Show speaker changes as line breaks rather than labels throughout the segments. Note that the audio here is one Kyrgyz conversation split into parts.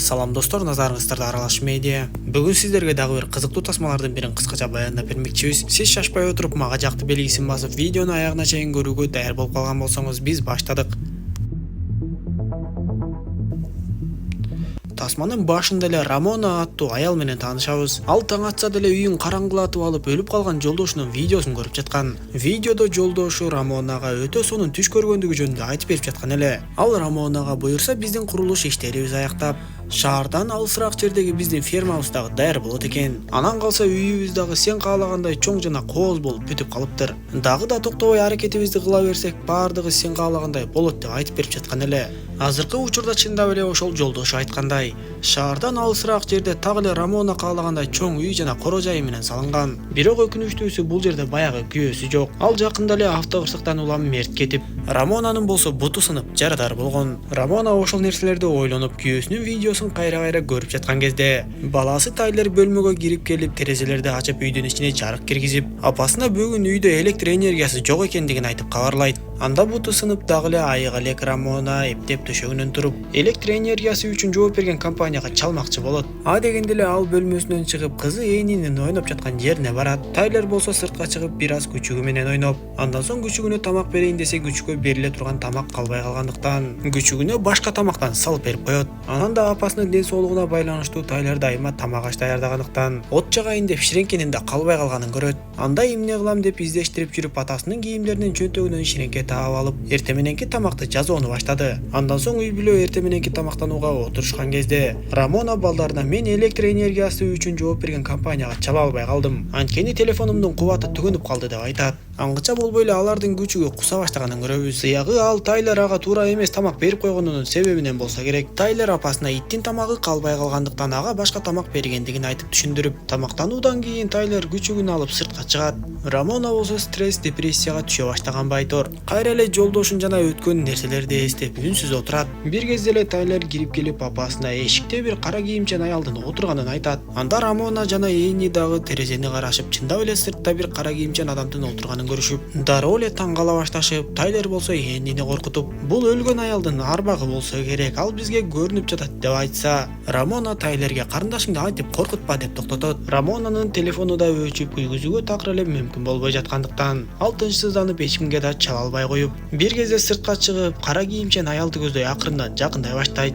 Салам достор, назарыңыздарда Аралаш медиа. Бүгін сіздерге дагы бир кызыктуу тасмалардын бирин кыскача баяндап бермекчибиз. Сиз шашпай отуруп мага жакты белгисин басып, видеону аягына чейин көрүүгө даяр болуп калган болсоңуз, биз баштадык. Тасманын башында эле Рамона аттуу аял менен таанышабыз. Ал таң атса деле үйүн караңгылатып алып, өлүп калган жолдошунун видеосун көрүп жаткан. Видеодо жолдошу Рамонага өтө сонун түш көргөндүгү жөнүндө айтып берип жаткан эле. Ал Рамонага буюрса биздин курулуш иштерибиз аяктап, шаардан алысыраак жердеги биздин фермабыз дагы даяр болот экен. Анан калса үйүбүз дагы сен каалагандай чоң жана кооз болуп бүтүп калыптыр. Дагы да токтобой аракетибизди кыла берсек, баардыгы сен каалагандай болот деп айтып берип жаткан эле. Азыркы учурда чындап эле ошол жолдошу айткандай, шаардан алысыраак жерде так эле Рамона каалагандай чоң үй жана коро жайы менен салынган. Бирок өкүнүчтүүсү бул жерде баягы күйөөсү жок. Ал жакында эле автокырсыктан улам мерт кетип, Рамонанын болсо буту сынып жарадар болгон. Рамона ошол нерселерди ойлонуп, күйөөсүнүн видеосун кайра-кайра көрүп жаткан кезде, баласы Тайлер бөлмөгө кирип келип, терезелерди ачып үйдүн ичине жарык киргизип, апасына бүгүн үйдө электр энергиясы жок экендигин айтып кабарлайт. Анда буту сынып дагы эле айык элек Рамона эптеп төшөгүнөн туруп, электр энергиясы үчүн жооп берген компанияга чалмакчы болот. А дегенде эле ал бөлмөсүнөн чыгып, кызы Энинин ойноп жаткан жерине барат. Тайлер болсо сыртка чыгып, бир аз күчүгү менен ойноп, андан соң күчүгүнө тамак берейин десе, күчүгө бериле турган тамак калбай калгандыктан, күчүгүнө башка тамактан салып берип коет. Анан да апасынын ден соолугуна байланыштуу Тайлер дайыма тамак аш даярдагандыктан, от жагайын деп ширеңкенин да калбай калганын көрөт. Анда эмне кылам деп издештирип жүрүп, атасынын кийимдеринин чөнтөгүнөн ширеңке таап алып, эрте мененки тамакты жазууну баштады. Андан соң үй бүлө эрте мененки тамактанууга отурушкан кезде, Рамона балдарына мен электр энергиясы үчүн жооп берген компанияга чала албай калдым. Анткени телефонумдун кубаты түгөнүп калды деп айтат. Аңгыча болбой эле алардын күчүгү куса баштаганын көрөбүз. Сыягы ал Тайлер ага туура эмес тамак берип койгонунун себебинен болсо керек. Тайлер апасына иттин тамагы калбай калгандыктан ага башка тамак бергендигин айтып түшүндүрүп, тамактануудан кийин Тайлер күчүгүн алып сыртка чыгат. Рамона болсо стресс, депрессияга түшө баштаган байтор. Кайра эле жолдошун жана өткөн нерселерди эстеп үнсүз отурат. Бир кезде эле Тайлер кирип келип, апасына эшикте бир кара кийимчен аялдын отурганын айтат. Анда Рамона жана Эни дагы терезени карашып, чындап эле сыртта бир кара кийимчен адамдын отурганын көрүшүп, дароо эле таң кала башташып, Тайлер болсо Энини коркутуп, бул өлгөн аялдын арбагы болсо керек, ал бизге көрүнүп жатат деп айтса, Рамона Тайлерге карындашыңды айтып коркутпа деп токтотот. Рамонанын телефону да өчүп, күйгүзүүгө такыр эле мүмкүн болбой жаткандыктан, ал тынчсызданып эч кимге да чала албай коюп, бир кезде сыртка чыгып, кара кийимчен аялды көздөй акырындан жакындай баштайт.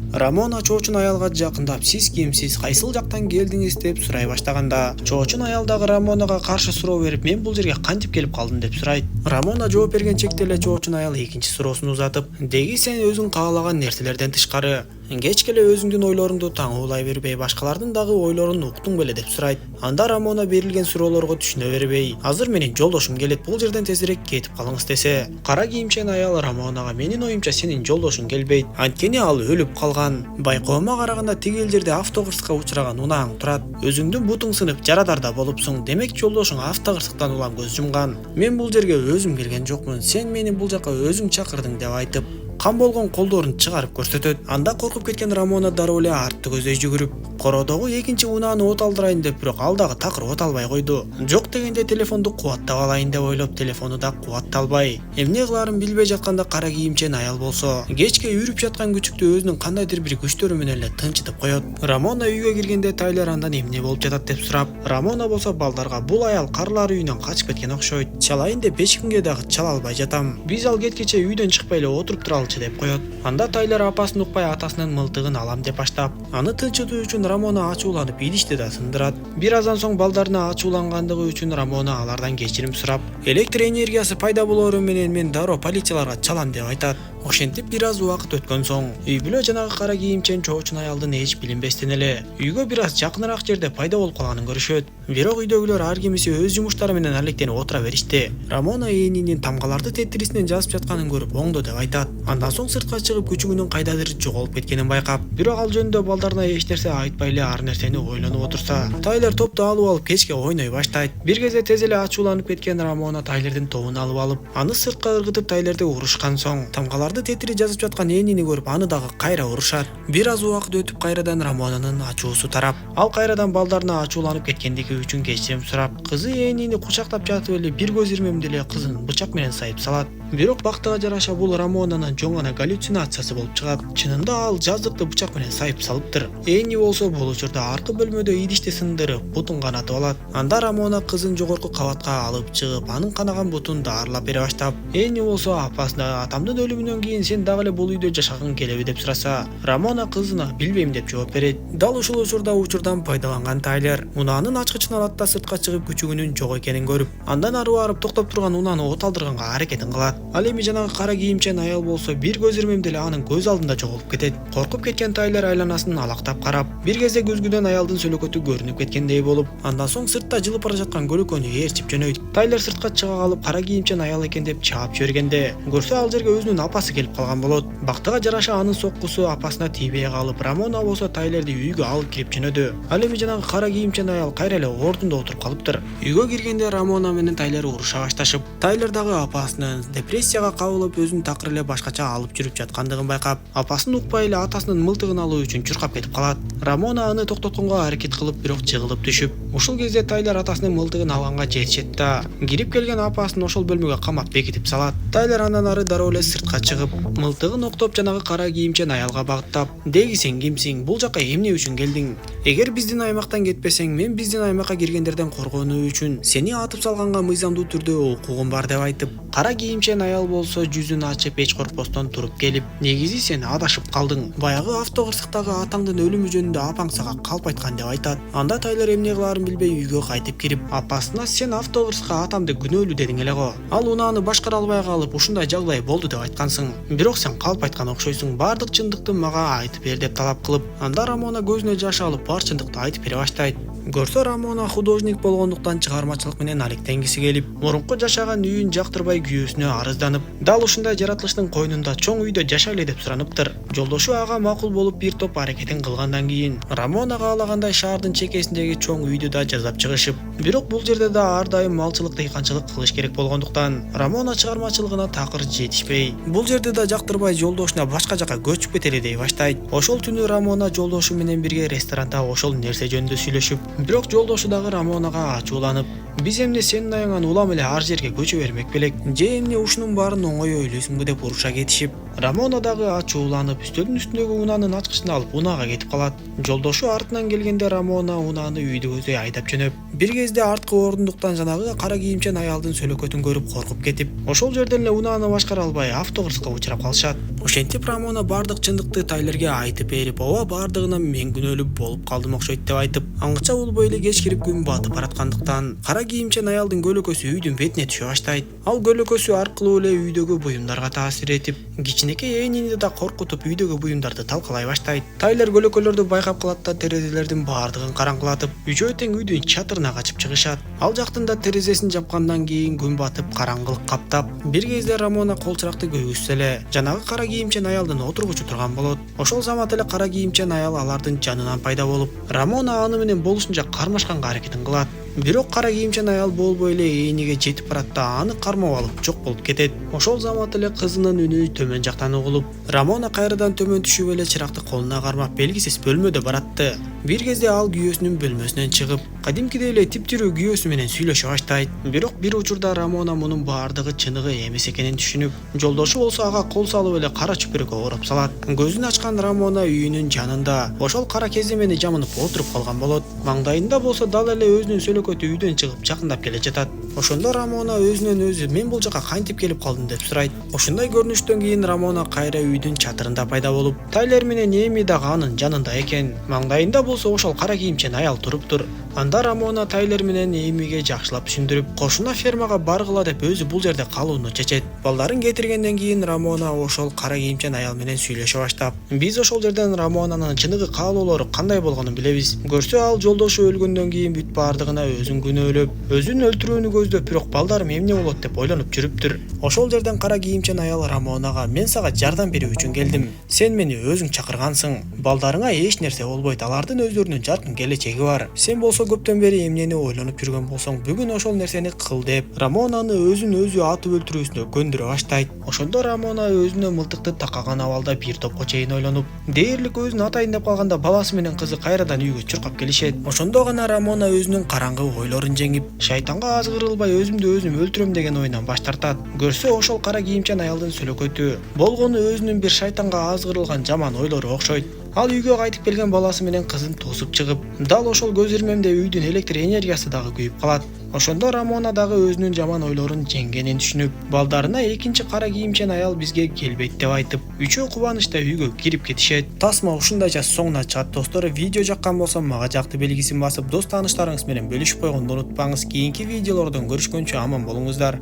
Рамона чоочун аялга жакындап, сиз кимсиз, кайсыл жактан келдиңиз деп сурай баштаганда, чоочун аял дагы Рамонага каршы суроо берип, мен бул жерге кантип келип калдым деп сурайт. Рамона жооп берген чекте эле чоочун аял экинчи суроосун узатып, деги сен өзүң каалаган нерселерден тышкары кечке эле өзүңдүн ойлоруңду таңуулай бербей, башкалардын дагы ойлорун уктуң беле деп сурайт. Анда Рамона берилген суроолорго түшүнө бербей, азыр менин жолдошум келет, бул жерден тезирээк кетип калыңыз десе, кара кийимчен аял Рамонага менин оюмча сенин жолдошуң келбейт, анткени ал өлүп калган. Байкоома караганда тигил жерде автокырсыкка учураган унааң турат. Өзүңдүн бутуң сынып жарадарда болупсуң. Демек жолдошуң автокырсыктан улам көз жумган. Мен бул жерге өзүм келген жокмун. Сен мени бул жака өзүң чакырдың деп айтып, кан болгон колдорун чыгарып көрсөтөт. Анда коркуп кеткен Рамона дароо эле артты көздөй жүгүрүп, кородогу экинчи унааны от алдырайын деп, бирок ал дагы такыр от албай койду. Жок дегенде телефонду кубаттап алайын деп ойлоп, телефону да кубатталбай. Эмне кыларын билбей жатканда кара кийимчен аял болсо, кечке үрүп жаткан күчүктү өзүнүн кандайдыр бир күчтөрү менен эле тынчытып коет. Рамона үйгө киргенде Тайлер андан эмне болуп жатат деп сурап, Рамона болсо балдарга бул аял карлар үйүнөн качып кеткен окшойт. Чалайын деп эч кимге дагы чала албай жатам. Биз ал кеткече үйдөн чыкпай эле отуруп туралычы деп коет. Анда Тайлер апасын укпай атасынын мылтыгын алам деп баштап, аны тынчытуу үчүн Рамона ачууланып идишти да сындырат. Бир аздан соң балдарына ачуулангандыгы үчүн Рамона алардан кечирим сурап, электр энергиясы пайда болоору менен мен дароо полицияларга чалам деп айтат. Ошентип бир аз убакыт өткөн соң, үй бүлө жанагы кара кийимчен чоочун аялдын эч билинбестен эле үйгө бир аз жакыныраак жерде пайда болуп калганын көрүшөт. Бирок үйдөгүлөр ар кимиси өз жумуштары менен алектенип отура беришти. Рамона Энинин тамгаларды тетирисинен жазып жатканын көрүп оңдо деп айтат. Андан соң сыртка чыгып күчүгүнүн кайдадыр жоголуп кеткенин байкап, бирок ал жөнүндө балдарына эч нерсе айтпай эле ар нерсени ойлонуп отурса, Тайлер топту алып алып кечке ойной баштайт. Бир кезде тез эле ачууланып кеткен Рамона Тайлердин тобун алып алып, аны сыртка ыргытып Тайлерди урушкан соң, тамгаларды тетири жазып жаткан Энини көрүп, аны дагы кайра урушат. Бир аз убакыт өтүп кайрадан Рамонанын ачуусу тарап, ал кайрадан балдарына ачууланып кеткендиги үчүн кечирим сурап, кызы Энини кучактап жатып эле бир көз ирмемде эле кызын бычак менен сайып салат. Бирок бактыга жараша бул Рамонанын жоң гана галлюцинациясы болуп чыгат. Чынында ал жаздыкты бычак менен сайып салыптыр. Эни болсо бул учурда аркы бөлмөдө идишти сындырып, бутун канатып алат. Анда Рамона кызын жогорку кабатка алып чыгып, анын канаган бутун дарылап бере баштап, Эни болсо апасына атамдын өлүмүнөн кийин сен дагы эле бул үйдө жашагың келеби деп сураса, Рамона кызына билбейм деп жооп берет. Дал ушул учурдан пайдаланган Тайлер унаанын ачкычын алат да сыртка чыгып күчүгүнүн жок экенин көрүп, андан ары барып токтоп турган унааны от алдырганга аракетин кылат. Ал эми жанагы кара кийимчен аял болсо бир көз ирмемде эле анын көз алдында жоголуп кетет. Коркуп кеткен Тайлер айланасын алактап карап, бир кезде көзгүдөн аялдын сөлөкөтү көрүнүп кеткендей болуп, андан соң сыртта жылып бара жаткан көлөкөнү ээрчип жөнөйт. Тайлер сыртка чыга калып кара кийимчен аял экен деп чаап жибергенде, көрсө ал жерге өзүнүн апасы келип калган болот. Бактыга жараша анын соккусу апасына тийбей калып, Рамона болсо Тайлерди үйгө алып кирип жөнөдү. Ал эми жанагы кара кийимчен аял кайра эле ордунда отуруп калыптыр. Үйгө киргенде Рамона менен Тайлер уруша башташып, Тайлер дагы апасынын депрессияга кабылып өзүн такыр эле башкача алып жүрүп жаткандыгын байкап, апасын укпай эле атасынын мылтыгын алуу үчүн чуркап кетип калат. Рамона аны токтотконго аракет кылып, бирок жыгылып түшүп. Ушул кезде Тайлер атасынын мылтыгын алганга жетишет да, кирип келген апасын ошол бөлмөгө камап бекитип салат. Тайлер андан ары дароо эле сыртка чыгып, мылтыгын октоп жанагы кара кийимчен аялга багыттап, "Деги сен кимсиң? Бул жака эмне үчүн келдиң? Эгер биздин аймактан кетпесең, мен биздин аймакка киргендерден коргонуу үчүн сени атып салганга мыйзамдуу түрдө укугум бар" деп айтып, кара кийимчен аял болсо жүзүн ачып эч коркпостон туруп келип, "Негизи сен адашып калдың. Баягы автокырсыктагы атаңдын өлүмү жөнүндө апаң сага калп айткан" деп айтат. Анда Тайлер эмне кылаарын билбей үйгө кайтып кирип, апасына "Сен автокырсыкка атамды күнөөлүү дедиң эле го. Ал унааны башкара албай калып ушундай жагдай болду деп айткансың. Бирок сен калп айткан окшойсуң. Бардык чындыкты мага айтып бер" деп талап кылып, анда Рамона көзүнө жаш алып бар чындыкты айтып бере баштайт. Көрсө Рамона художник болгондуктан чыгармачылык менен алектенгиси келип, мурунку жашаган үйүн жактырбай күйөөсүнө арызданып, дал ушундай жаратылыштын койнунда чоң үйдө жашайлы деп сураныптыр. Жолдошу ага макул болуп бир топ аракетин кылгандан кийин, Рамона каалагандай шаардын чекесиндеги чоң үйдү да жасап чыгышып, бирок бул жерде да ар дайым малчылык, дыйканчылык кылыш керек болгондуктан, Рамона чыгармачылыгына такыр жетишпей, бул жерде да жактырбай жолдошуна башка жака көчүп кетели дей баштайт. Ошол түнү Рамона жолдошу менен бирге ресторанда ошол нерсе жөнүндө сүйлөшүп, бирок жолдошу дагы Рамонага ачууланып, "Биз эмне сенин аяган улам эле ар жерге көчө бермек белек? Же эмне ушунун баарын оңой ойлойсуңбу?" деп уруша кетишип, Рамона дагы ачууланып, үстөлдүн үстүндөгү унаанын ачкычын алып унаага кетип калат. Жолдошу артынан келгенде Рамона унааны үйдү көзөй айдап жөнөп, бир кезде арткы ордундуктан жанагы кара кийимчен аялдын сөлөкөтүн көрүп коркуп кетип, ошол жерден эле унааны башкара албай автокырсыкка учурап калышат. Ошентип Рамона бардык чындыкты Тайлерге айтып берип, "Ооба, бардыгына мен күнөөлүү болуп калдым окшойт" деп айтып, аңча болбой эле кеч кирип күн батып бараткандыктан, кара кийимчен аялдын көлөкөсү үйдүн бетине түшө баштайт. Ал көлөкөсү аркылуу эле үйдөгү буюмдарга таасир этип, кичинекей Энини да коркутуп үйдөгү буюмдарды талкалай баштайт. Тайлер көлөкөлөрдү байкап калат да терезелердин баардыгын караңгылатып, үчөө тең үйдүн чатырына качып чыгышат. Ал жактын да терезесин жапкандан кийин күн батып караңгылык каптап, бир кезде Рамона кол чыракты көгүзсө эле жанагы кара кийимчен аялдын отургучу турган болот. Ошол замат эле кара кийимчен аял алардын жанынан пайда болуп, Рамона аны менен болушунча кармашканга аракетин кылат. Бирок кара кийимчен аял болбой эле Эниге жетип барат да аны кармап алып жок болуп кетет. Ошол замат эле кызынын үнү төмөн жактан угулуп, Рамона кайрадан төмөн түшүп эле чыракты колуна кармап белгисиз бөлмөдө баратты. Бир кезде ал күйөөсүнүн бөлмөсүнөн чыгып, кадимкидей эле типтирүү күйөөсү менен сүйлөшө баштайт. Бирок бир учурда Рамона мунун баардыгы чыныгы эмес экенин түшүнүп, жолдошу болсо ага кол салып эле кара чүпүрөккө ороп салат. Көзүн ачкан Рамона үйүнүн жанында ошол кара кеземени жамынып отуруп калган болот. Маңдайында болсо дал эле өзүнүн сөлөкөтү үйдөн чыгып жакындап келе жатат. Ошондо Рамона өзүнөн өзү "Мен бул жака кантип келип калдым" деп сурайт. Ушундай көрүнүштөн кийин Рамона кайра үйдүн чатырында пайда болуп, Тайлер менен Эми дагы анын жанында экен. Маңдайында болсо ошол кара кийимчен аял туруптур. Анда Рамона Тайлер менен Эмиге жакшылап түшүндүрүп, кошуна фермага баргыла деп өзү бул жерде калууну чечет. Балдарын кетиргенден кийин Рамона ошол кара кийимчен аял менен сүйлөшө баштап, биз ошол жерден Рамонанын чыныгы каалоолору кандай болгонун билебиз. Көрсө ал жолдошу өлгөндөн кийин бүт баардыгына өзүн күнөөлөп, өзүн өлтүрүүнү көздөп, бирок балдарым эмне болот деп ойлонуп жүрүптүр. Ошол жерден кара кийимчен аял Рамонага "Мен сага жардам берүү үчүн келдим. Сен мени өзүң чакыргансың. Балдарыңа эч нерсе болбойт. Алардын өздөрүнүн жаркын келечеги бар. Сен болсо көптөн бери эмнени ойлонуп жүргөн болсоң, бүгүн ошол нерсени кыл деп Рамонаны өзүн өзү атып өлтүрүүсүнө көндүрө баштайт. Ошондо Рамона өзүнө мылтыкты такаган абалда бир топко чейин ойлонуп, дээрлик өзүн атайын деп калганда баласы менен кызы кайрадан үйгө чуркап келишет. Ошондо гана Рамона өзүнүн караңгы ойлорун жеңип, шайтанга азгырылбай өзүмдү өзүм өлтүрөм деген оюнан баш тартат. Көрсө ошол кара кийимчен аялдын сүлөкөтү болгону өзүнүн бир шайтанга азгырылган жаман ойлору окшойт. Ал үйгө кайтып келген баласы менен кызын тосуп чыгып, дал ошол көз ирмемде үйдүн электр энергиясы дагы күйүп калат. Ошондо Рамона дагы өзүнүн жаман ойлорун жеңгенин түшүнүп, балдарына экинчи кара кийимчен аял бизге келбейт деп айтып, үчөө кубанычта үйгө кирип кетишет. Тасма ушундайча соңуна чыгат достор. Видео жаккан болсо мага жакты белгисин басып, дос тааныштарыңыз менен бөлүшүп койгонду унутпаңыз. Кийинки видеолордон көрүшкөнчө аман болуңуздар.